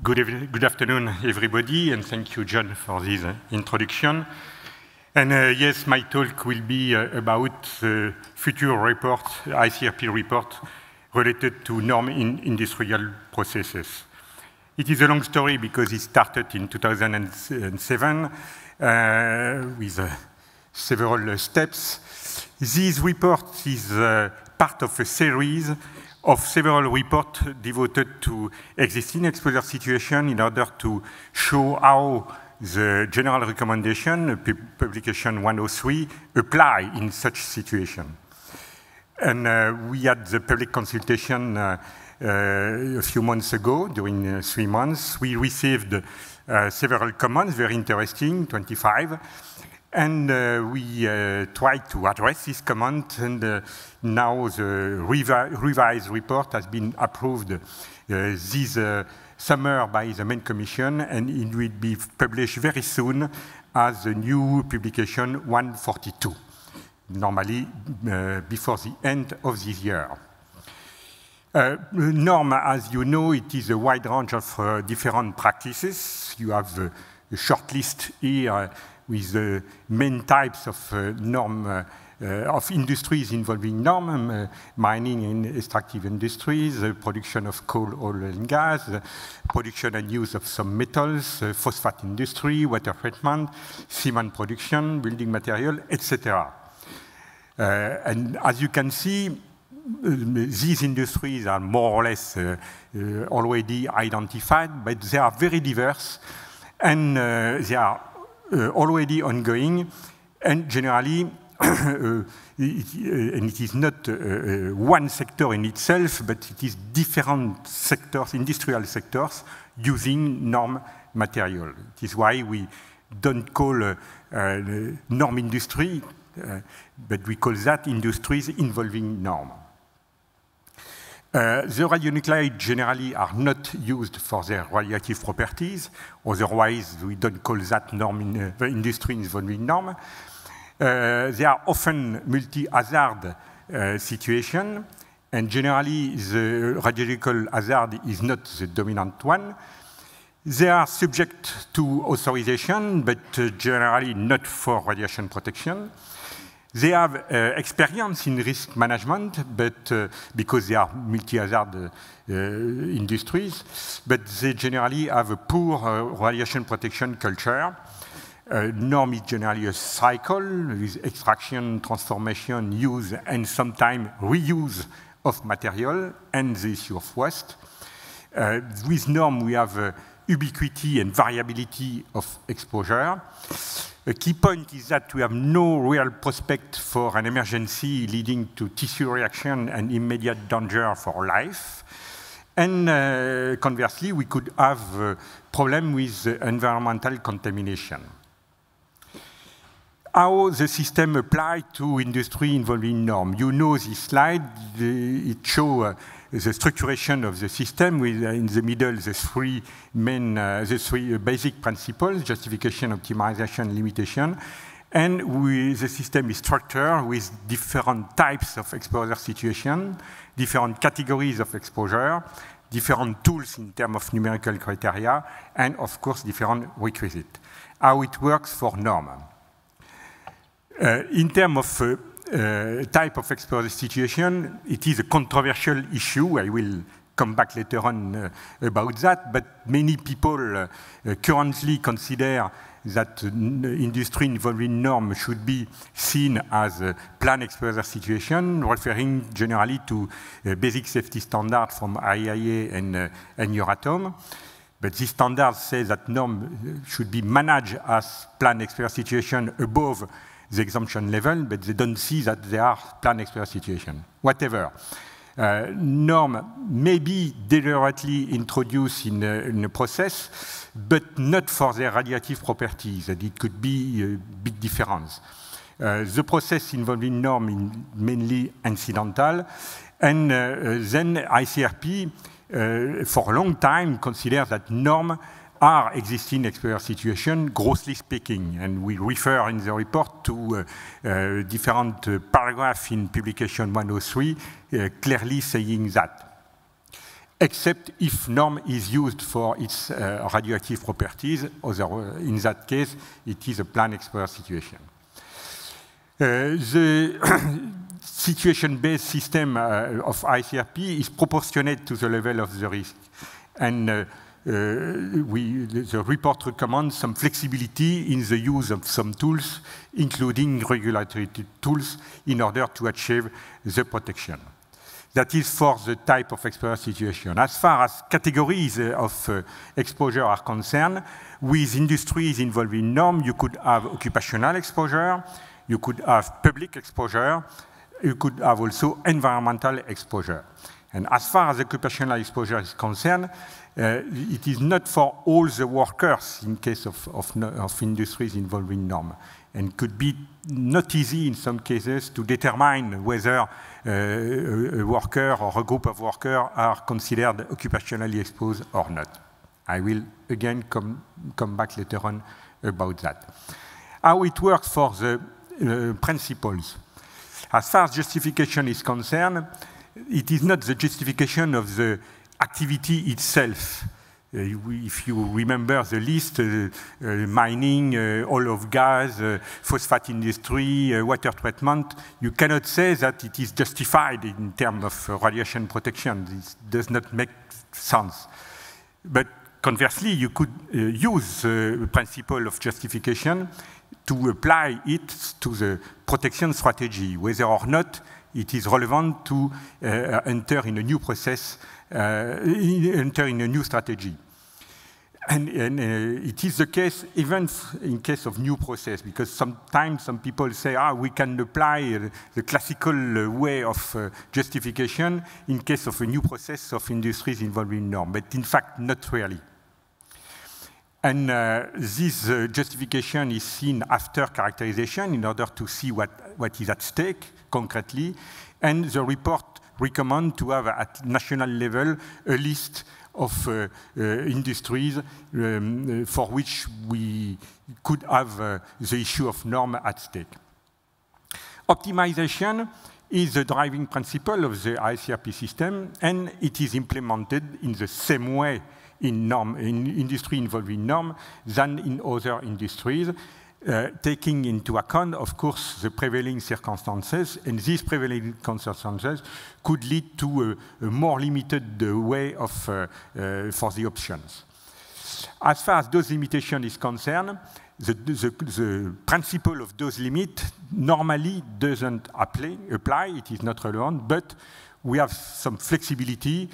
Good afternoon, everybody, and thank you, John, for this introduction. And yes, my talk will be about the future report, ICRP report, related to norm in industrial processes. It is a long story because it started in 2007 with several steps. This report is part of a series of several reports devoted to existing exposure situation in order to show how the general recommendation, publication 103, apply in such situation. And we had the public consultation a few months ago, during 3 months. We received several comments, very interesting, 25. And we tried to address this comment, and now the revised report has been approved this summer by the main commission, and it will be published very soon as a new publication 142, normally before the end of this year. Norm, as you know, it is a wide range of different practices. You have a short list here with the main types of norm of industries involving norm, mining and extractive industries, production of coal, oil and gas, production and use of some metals, phosphate industry, water treatment, cement production, building material, etc. And as you can see, these industries are more or less already identified, but they are very diverse, and they are already ongoing, and generally, and it is not one sector in itself, but it is different sectors, industrial sectors, using norm material. It is why we don't call norm industry, but we call that industries involving norm. The radionuclides generally are not used for their radioactive properties. Otherwise, we don't call that norm in industry involving norm. They are often multi-hazard situation, and generally the radiological hazard is not the dominant one. They are subject to authorization, but generally not for radiation protection. They have experience in risk management, but because they are multi-hazard industries, but they generally have a poor radiation protection culture. Norm is generally a cycle with extraction, transformation, use, and sometimes reuse of material and the issue of waste. With norm, we have ubiquity and variability of exposure. A key point is that we have no real prospect for an emergency leading to tissue reaction and immediate danger for life. And conversely, we could have a problem with environmental contamination. How the system applies to industry involving norm? You know this slide. It shows the structuration of the system with, in the middle, the three basic principles: justification, optimization, limitation. And the system is structured with different types of exposure situation, different categories of exposure, different tools in terms of numerical criteria, and of course, different requisites. How it works for norm. In terms of type of exposure situation, it is a controversial issue. I will come back later on about that, but many people currently consider that industry involving norm should be seen as a planned exposure situation, referring generally to basic safety standards from IAEA and Euratom. But this standard says that norm should be managed as planned exposure situation above the exemption level, but they don't see that they are planned exposure situation. Whatever. Norm may be deliberately introduced in a process, but not for their radioactive properties, and it could be a big difference. The process involving norm is mainly incidental, and then ICRP, for a long time, considers that norm are existing exposure situation, grossly speaking. And we refer in the report to different paragraphs in publication 103 clearly saying that. except if norm is used for its radioactive properties. In that case, it is a planned exposure situation. The situation-based system of ICRP is proportionate to the level of the risk. And the report recommends some flexibility in the use of some tools, including regulatory tools, in order to achieve the protection. That is for the type of exposure situation. As far as categories of exposure are concerned, with industries involving norm, you could have occupational exposure, you could have public exposure, you could have also environmental exposure. And as far as occupational exposure is concerned, it is not for all the workers in case of industries involving norm, and could be not easy in some cases to determine whether a worker or a group of workers are considered occupationally exposed or not. I will again come back later on about that. How it works for the principles. As far as justification is concerned, it is not the justification of the activity itself. If you remember the list, mining, oil of gas, phosphate industry, water treatment, you cannot say that it is justified in terms of radiation protection. This does not make sense. But conversely, you could use the principle of justification to apply it to the protection strategy, whether or not it is relevant to enter in a new process, enter in a new strategy. And it is the case even in case of new process, because sometimes some people say, we can apply the classical way of justification in case of a new process of industries involving norm, but in fact, not really. And this justification is seen after characterization in order to see what is at stake concretely. And the report recommends to have at national level a list of industries for which we could have the issue of norm at stake. Optimization is the driving principle of the ICRP system, and it is implemented in the same way in industry involving norm than in other industries, taking into account, of course, the prevailing circumstances, and these prevailing circumstances could lead to a more limited way of for the options. As far as dose limitation is concerned, the principle of dose limit normally doesn't apply, it is not relevant, but we have some flexibility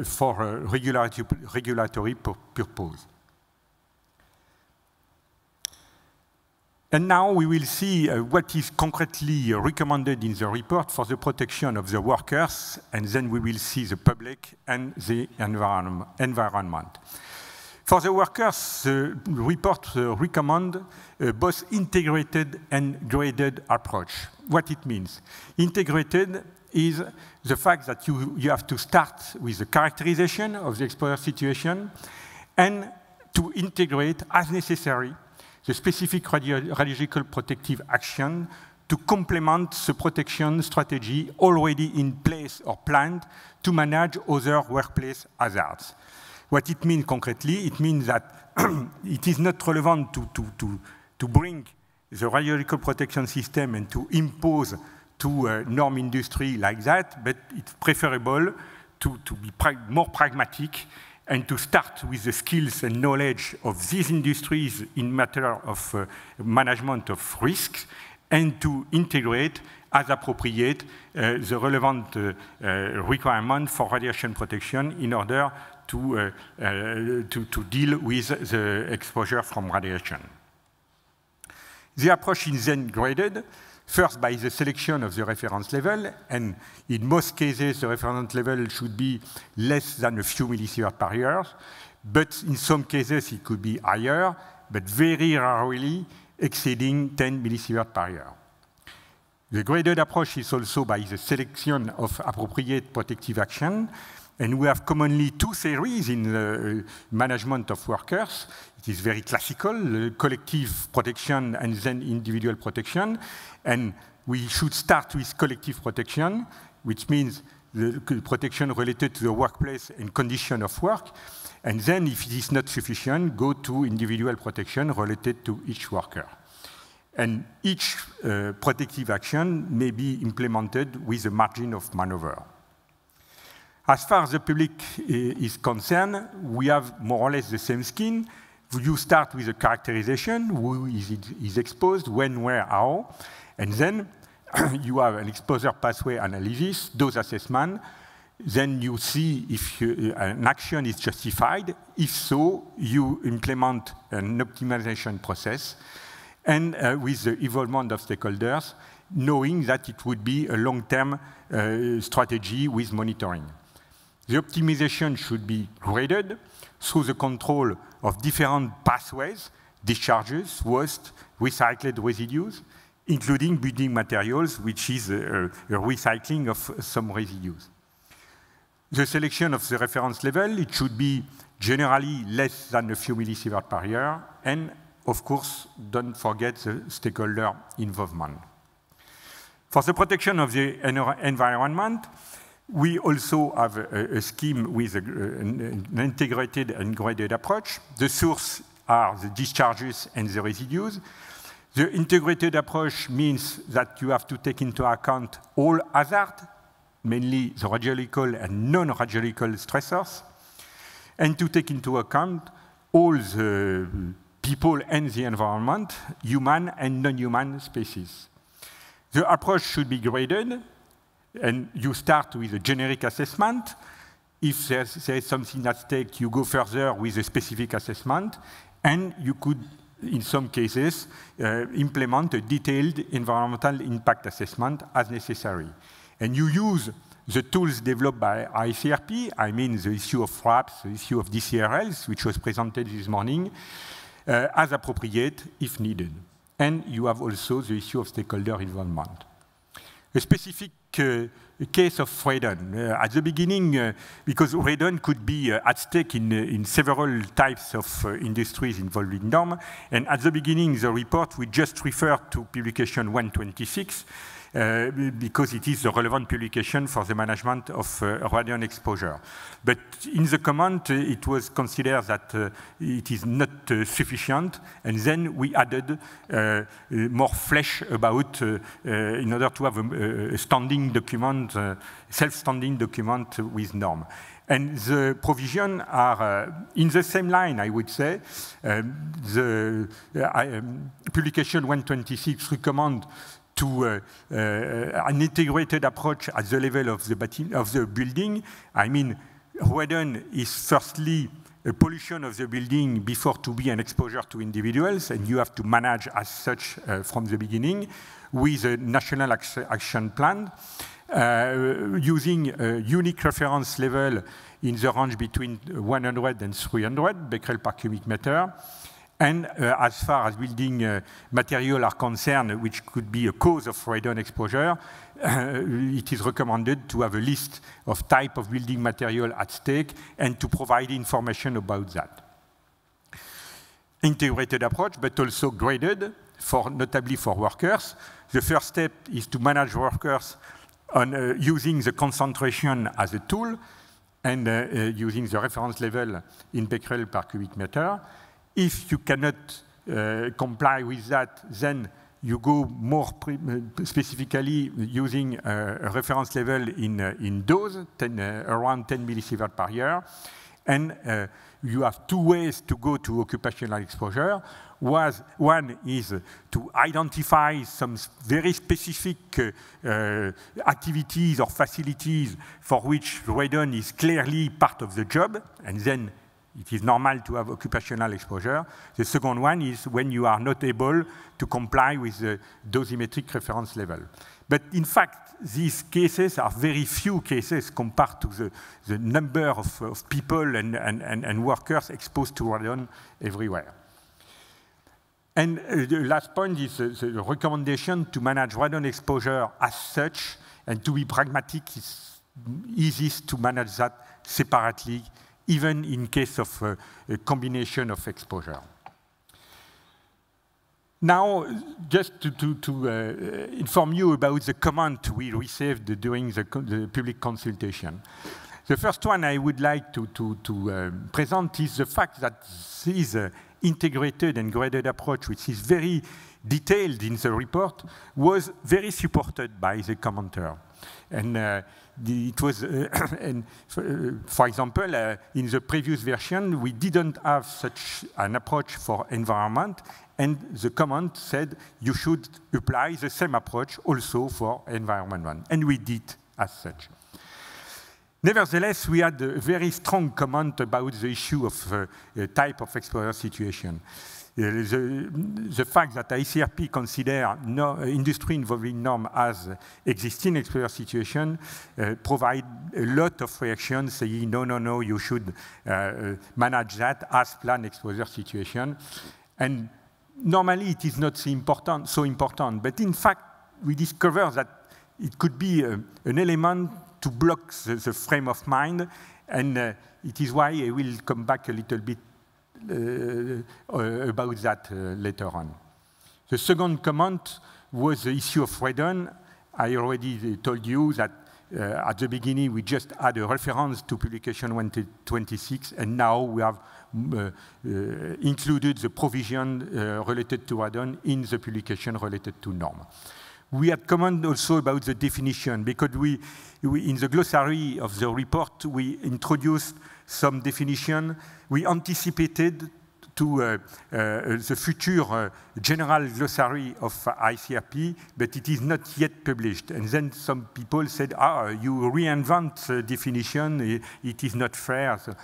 for regulatory purpose. And now we will see what is concretely recommended in the report for the protection of the workers, and then we will see the public and the environment. For the workers, the report recommends both integrated and graded approach. What it means? Integrated is the fact that you have to start with the characterization of the exposure situation and to integrate, as necessary, the specific radiological protective action to complement the protection strategy already in place or planned to manage other workplace hazards. What it means concretely, it means that it is not relevant to bring the radiological protection system and to impose to a norm industry like that, but it's preferable to be more pragmatic and to start with the skills and knowledge of these industries in matter of management of risks, and to integrate as appropriate the relevant requirement for radiation protection in order to deal with the exposure from radiation. The approach is then graded, first by the selection of the reference level, and in most cases the reference level should be less than a few millisieverts per year, but in some cases it could be higher, but very rarely exceeding 10 millisieverts per year. The graded approach is also by the selection of appropriate protective action, and we have commonly two theories in the management of workers. It is very classical, collective protection and then individual protection. And we should start with collective protection, which means the protection related to the workplace and condition of work. And then, if it is not sufficient, go to individual protection related to each worker. And each protective action may be implemented with a margin of maneuver. As far as the public is concerned, we have more or less the same scheme. You start with a characterization, who is exposed, when, where, how, and then you have an exposure pathway analysis, dose assessment. Then you see if an action is justified. If so, you implement an optimization process, and with the involvement of stakeholders, knowing that it would be a long-term strategy with monitoring. The optimization should be graded through the control of different pathways, discharges, waste, recycled residues, including building materials, which is a recycling of some residues. The selection of the reference level, it should be generally less than a few millisieverts per year, and of course, don't forget the stakeholder involvement. For the protection of the environment, we also have a scheme with an integrated and graded approach. The source are the discharges and the residues. The integrated approach means that you have to take into account all hazards, mainly the radiological and non-radiological stressors, and to take into account all the people and the environment, human and non-human species. The approach should be graded, and you start with a generic assessment. If there is something at stake, you go further with a specific assessment, and you could, in some cases, implement a detailed environmental impact assessment as necessary. And you use the tools developed by ICRP, I mean the issue of FRAPS, the issue of DCRLs, which was presented this morning, as appropriate if needed. And you have also the issue of stakeholder involvement. A specific case of radon. At the beginning, because radon could be at stake in several types of industries involved in NORM, and at the beginning, the report, we just referred to publication 126, because it is the relevant publication for the management of radon exposure. But in the comment, it was considered that it is not sufficient, and then we added more flesh about in order to have a standing document, self-standing document with NORM. And the provisions are in the same line, I would say. The publication 126 recommends to an integrated approach at the level of the building. I mean, radon is firstly a pollution of the building before to be an exposure to individuals, and you have to manage as such from the beginning with a national action plan, using a unique reference level in the range between 100 and 300 becquerel per cubic meter. And as far as building materials are concerned, which could be a cause of radon exposure, it is recommended to have a list of type of building material at stake and to provide information about that. Integrated approach, but also graded, notably for workers. The first step is to manage workers on using the concentration as a tool and using the reference level in becquerel per cubic meter. If you cannot comply with that, then you go more specifically using a reference level in dose, around 10 millisieverts per year. And you have two ways to go to occupational exposure. One is to identify some very specific activities or facilities for which radon is clearly part of the job, and then it is normal to have occupational exposure. The second one is when you are not able to comply with the dosimetric reference level. But in fact, these cases are very few cases compared to the number of people and workers exposed to radon everywhere. And the last point is the recommendation to manage radon exposure as such, and to be pragmatic, it's easiest to manage that separately, even in case of a combination of exposure. Now, just to inform you about the comment we received during the public consultation. The first one I would like to present is the fact that this integrated and graded approach, which is very detailed in the report, was very supported by the commenter. And it was, for example, in the previous version, we didn't have such an approach for environment, and the comment said you should apply the same approach also for environment one, and we did as such. Nevertheless, we had a very strong comment about the issue of type of exposure situation. The fact that ICRP consider industry involving norm as existing exposure situation provide a lot of reactions saying, no, you should manage that as planned exposure situation. And normally it is not so important, but in fact we discover that it could be an element to block the frame of mind, and it is why I will come back a little bit about that later on. The second comment was the issue of radon. I already told you that at the beginning we just had a reference to publication 126, and now we have included the provision related to radon in the publication related to norm. We had comment also about the definition, because we in the glossary of the report, we introduced some definition. We anticipated to the future general glossary of ICRP, but it is not yet published. And then some people said, you reinvent the definition, it is not fair. So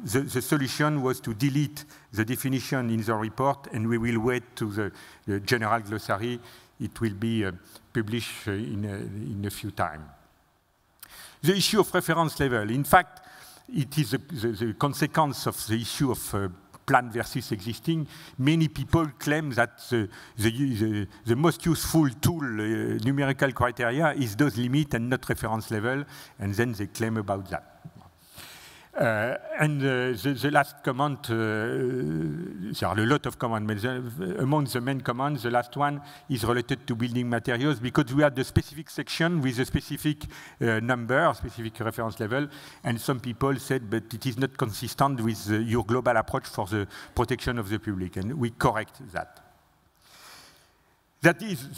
the solution was to delete the definition in the report, and we will wait to the general glossary. It will be published in a few time. The issue of reference level. In fact, it is the consequence of the issue of planned versus existing. Many people claim that the most useful tool, numerical criteria, is dose limit and not reference level, and then they claim about that. And the last comment, there are a lot of comments, but among the main comments, the last one is related to building materials, because we had the specific section with a specific number, specific reference level, and some people said, but it is not consistent with your global approach for the protection of the public, and we correct that. That is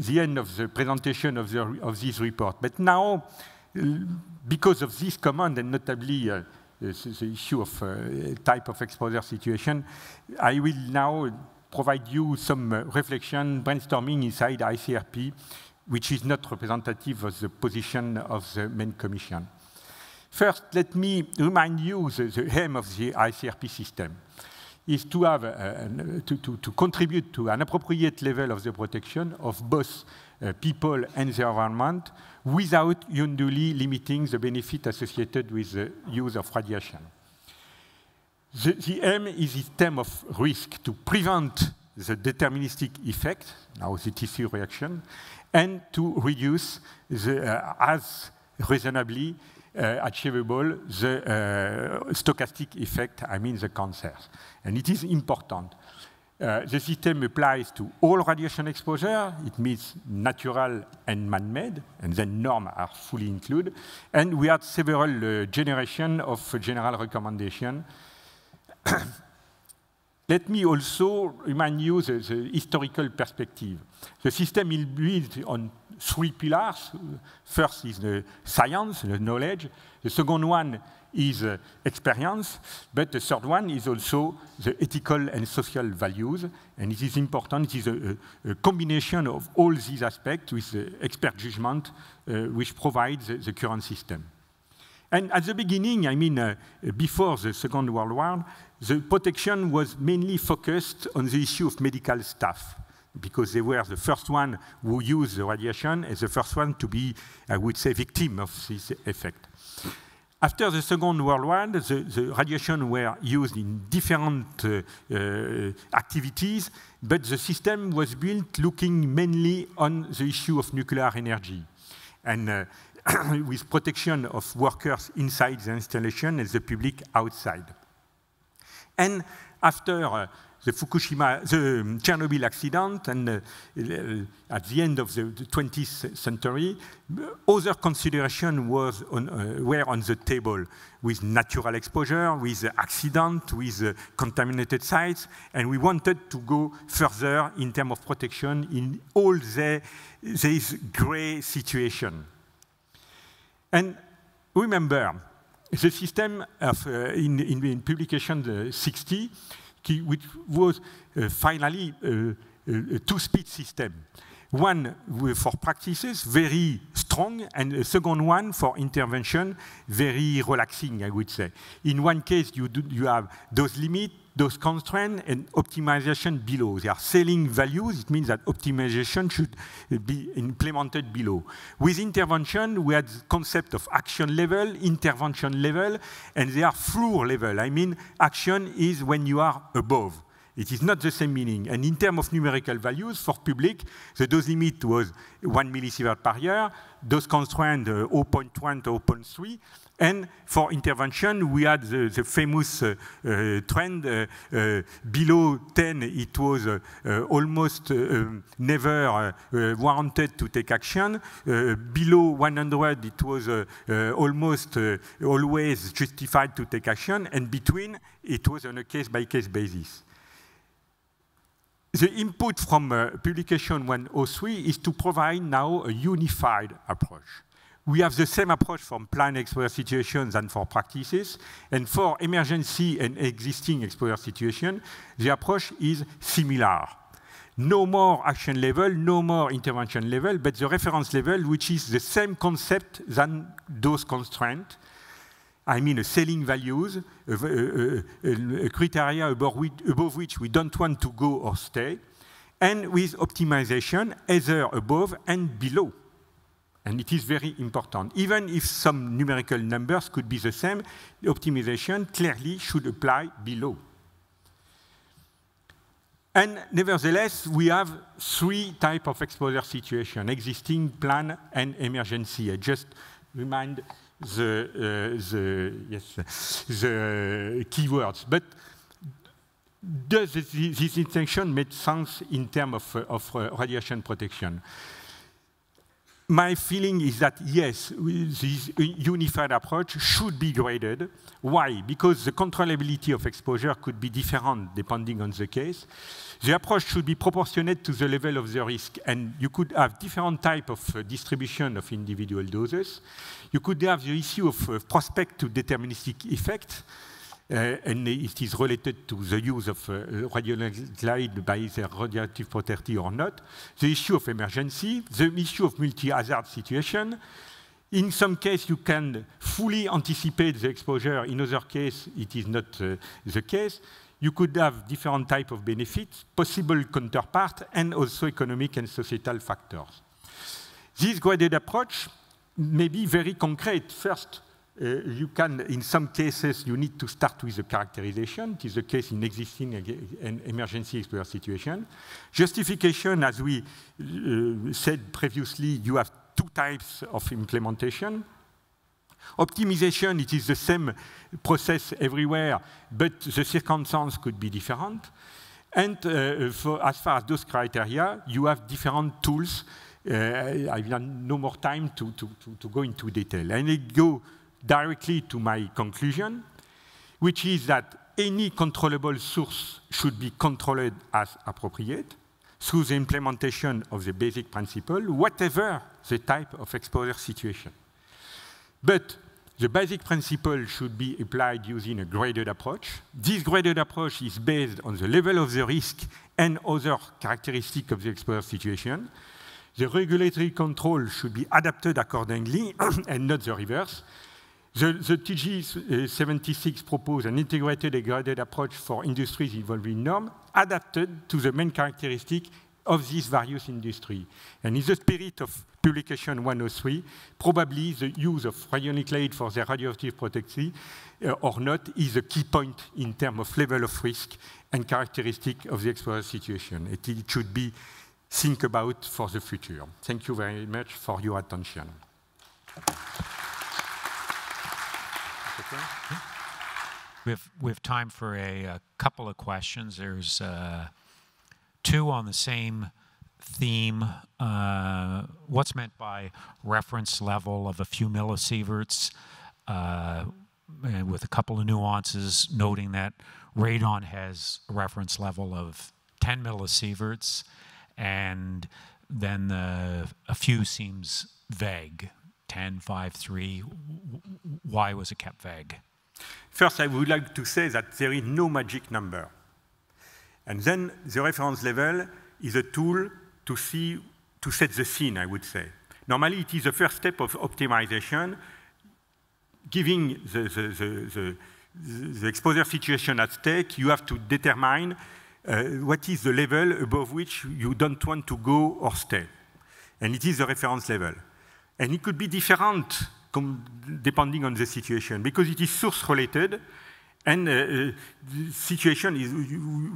the end of the presentation of this report. But now, because of this comment, and notably the issue of type of exposure situation, I will now provide you some reflection, brainstorming inside ICRP, which is not representative of the position of the main commission. First, let me remind you the aim of the ICRP system is to have to contribute to an appropriate level of the protection of both people and the environment without unduly limiting the benefit associated with the use of radiation. The aim is in terms of risk to prevent the deterministic effect, now the tissue reaction, and to reduce as reasonably achievable the stochastic effect, I mean the cancers. And it is important. The system applies to all radiation exposure. It means natural and man-made, and then norms are fully included. And we had several generations of general recommendation. Let me also remind you the historical perspective. The system is built on 3 pillars. First is the science, the knowledge. The second one is experience, but the third one is also the ethical and social values. And it is important, it is a combination of all these aspects with the expert judgment which provides the current system. And at the beginning, I mean, before the Second World War, the protection was mainly focused on the issue of medical staff, because they were the first one who used the radiation and the first one to be, I would say, victim of this effect. After the Second World War, the radiation were used in different activities, but the system was built looking mainly on the issue of nuclear energy, and with protection of workers inside the installation and the public outside. And after the Chernobyl accident, and at the end of the 20th century, other considerations were on the table, with natural exposure, with accident, with contaminated sites, and we wanted to go further in terms of protection in all this gray situation. And remember, the system of, in publication 60, which was finally a two-speed system. One for practices, very strong, and a second one for intervention, very relaxing, I would say. In one case, you have those limits, those constraints, and optimization below. They are ceiling values. It means that optimization should be implemented below. With intervention, we had the concept of action level, intervention level, and they are floor level. I mean, action is when you are above. It is not the same meaning. And in terms of numerical values, for public, the dose limit was 1 millisievert per year, dose constraint 0.1 to 0.3, and for intervention, we had the famous trend. Below 10, it was almost never warranted to take action. Below 100, it was almost always justified to take action. And between, it was on a case-by-case basis. The input from publication 103 is to provide now a unified approach. We have the same approach for planned exposure situations and for practices. And for emergency and existing exposure situation, the approach is similar. No more action level, no more intervention level, but the reference level, which is the same concept than those constraints. I mean, ceiling values, a criteria above which we don't want to go or stay, and with optimization either above and below. And it is very important. Even if some numerical numbers could be the same, the optimization clearly should apply below. And nevertheless, we have three types of exposure situation: existing, plan, and emergency. I just remind the keywords. But does this distinction make sense in terms of radiation protection? My feeling is that, yes, this unified approach should be graded. Why? Because the controllability of exposure could be different depending on the case. The approach should be proportionate to the level of the risk, and you could have different types of distribution of individual doses. You could have the issue of prospect to deterministic effect, and it is related to the use of radionuclide by their radioactive property or not. The issue of emergency, the issue of multi-hazard situation. In some cases, you can fully anticipate the exposure. In other cases, it is not the case. You could have different types of benefits, possible counterpart, and also economic and societal factors. This graded approach may be very concrete. First, you can, in some cases, you need to start with a characterization. It is the case in existing and emergency exposure situation. Justification, as we said previously, you have two types of implementation. Optimization, it is the same process everywhere, but the circumstances could be different. And as far as those criteria, you have different tools. I have no more time to go into detail. And I go directly to my conclusion, which is that any controllable source should be controlled as appropriate through the implementation of the basic principle, whatever the type of exposure situation. But the basic principle should be applied using a graded approach. This graded approach is based on the level of the risk and other characteristics of the exposure situation. The regulatory control should be adapted accordingly and not the reverse. The TG 76 proposes an integrated and graded approach for industries involving norms adapted to the main characteristics of these various industries. And in the spirit of publication 103, probably the use of radionuclide for their radioactive protection or not is a key point in terms of level of risk and characteristic of the exposure situation. It should be think about for the future. Thank you very much for your attention. We have time for a couple of questions. There's two on the same theme. What's meant by reference level of a few millisieverts, and with a couple of nuances, noting that radon has a reference level of 10 millisieverts, and then a few seems vague, 10, 5, 3. Why was it kept vague? First, I would like to say that there is no magic number. And then the reference level is a tool to set the scene, I would say. Normally, it is the first step of optimization, giving the exposure situation at stake. You have to determine what is the level above which you don't want to go or stay. And it is the reference level. And it could be different depending on the situation, because it is source-related, and the situation is,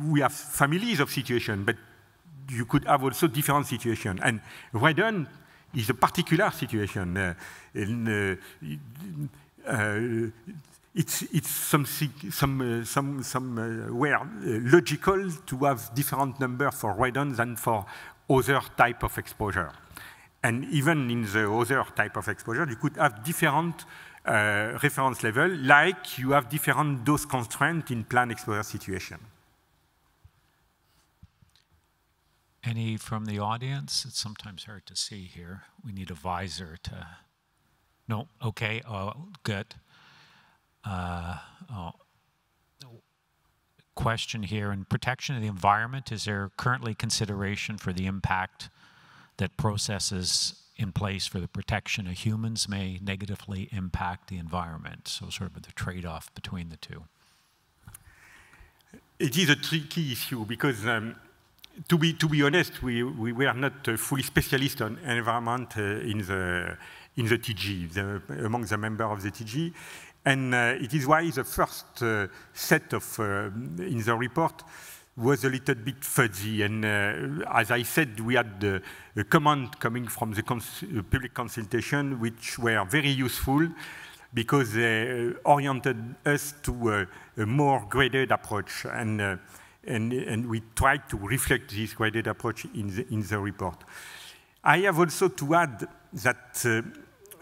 we have families of situations, but you could have also different situations. And radon is a particular situation. It's somewhere logical to have different numbers for radon than for other type of exposure. And even in the other type of exposure, you could have different reference level, like you have different dose constraints in planned exposure situation. Any from the audience? It's sometimes hard to see here. We need a visor to... No? Okay. Good. Question here. In protection of the environment, is there currently consideration for the impact that processes in place for the protection of humans may negatively impact the environment? So sort of the trade-off between the two. It is a tricky issue because, to be honest, we were not fully specialists on environment in the TG, among the members of the TG. And it is why the first set of, in the report, was a little bit fuzzy, and as I said, we had a comment coming from the public consultation, which were very useful because they oriented us to a more graded approach, and we tried to reflect this graded approach in the report. I have also to add that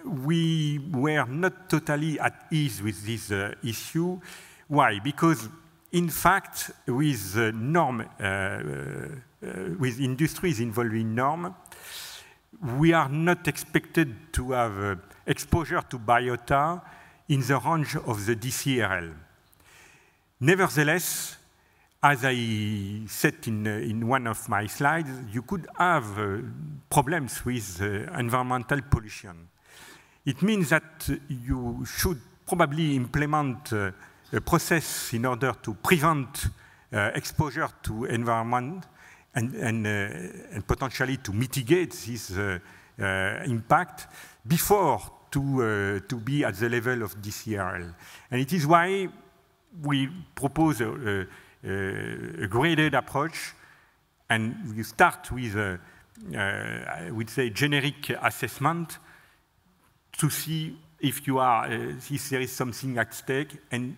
we were not totally at ease with this issue. Why? Because in fact, with with industries involving norm, we are not expected to have exposure to biota in the range of the DCRL. Nevertheless, as I said in one of my slides, you could have problems with environmental pollution. It means that you should probably implement a process in order to prevent exposure to environment and potentially to mitigate this impact before to be at the level of DCRL. And it is why we propose a graded approach, and we start with I would say generic assessment to see if you are if there is something at stake, and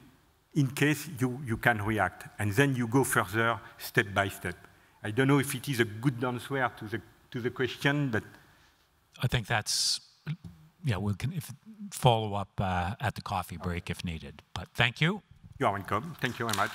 in case you can react, and then you go further step by step. I don't know if it is a good answer to the question, but I think that's, yeah, we can follow up at the coffee break if needed. But thank you. You are welcome. Thank you very much.